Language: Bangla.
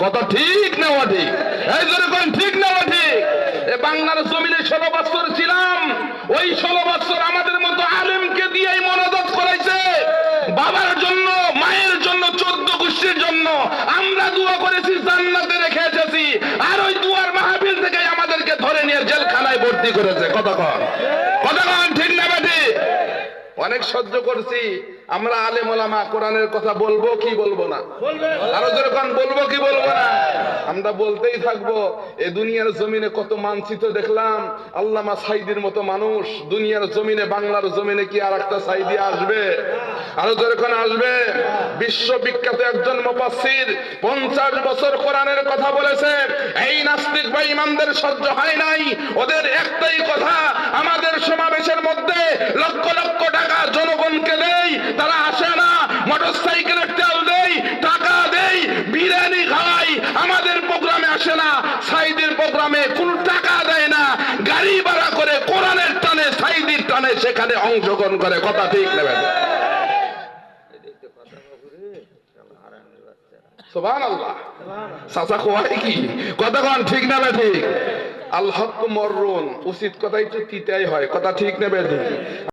কথা ঠিক না ঠিক? এই যেরকম ঠিক না ঠিক? এ বাংলার জমিনে 16 বছর ছিলাম, ওই 16 বছর আমাদের মতো আলেমকে দিয়েই মনোদত করাইছে। বাবার জন্য, মায়ের জন্য, 14 গোষ্ঠীর জন্য আমরা দোয়া করেছি, জান্নাতে রেখে এসেছি। আর ওই দুয়ার মাহফিল থেকে আমাদেরকে ধরে নিয়ে জেলখানায় ভর্তি করেছে। কথা কন ঠিক না ঠিক? অনেক সহ্য করছি আমরা আলেম ওলামা, কোরআনের কথা বলবো কি বলবো না? আরো যেরকম বলবো কি বলবো না? আমরা বলতেই থাকবো। এ দুনিয়ার জমিনে কত মানচিত্র দেখলাম, আল্লামা সাইদির মতো মানুষ দুনিয়ার জমিনে, বাংলার জমিনে কি আর একটা সাইদি আসবে? আরো যেরকম আসবে। বিশ্ববিখ্যাত একজন মুফাসসির 50 বছর কোরআনের কথা বলেছে। এই নাস্তিক বা ইমানদের সহ্য হয় নাই। ওদের একটাই কথা, আমাদের সমাবেশের মধ্যে লক্ষ লক্ষ টাকা জনগণকে দেই, তারা আসে না। মোটরসাইকেলের তেল দেই, টাকা দেই, বিরিয়ানি খাওয়াই, আমাদের প্রোগ্রামে আসে না। সাইদের প্রোগ্রামে কোনো টাকা দেয় না, গাড়ি ভাড়া করে কোরআনের টানে, সাইদির টানে সেখানে অংশগ্রহণ করে। কথা ঠিক নেবেন? সুবহানাল্লাহ। চাচা কোয়াই কি? কথা কোন ঠিক না ঠিক? আল হক মররুন, উচিত কথাই তো তিতাই হয়। কথা ঠিক নেবে ঠিক?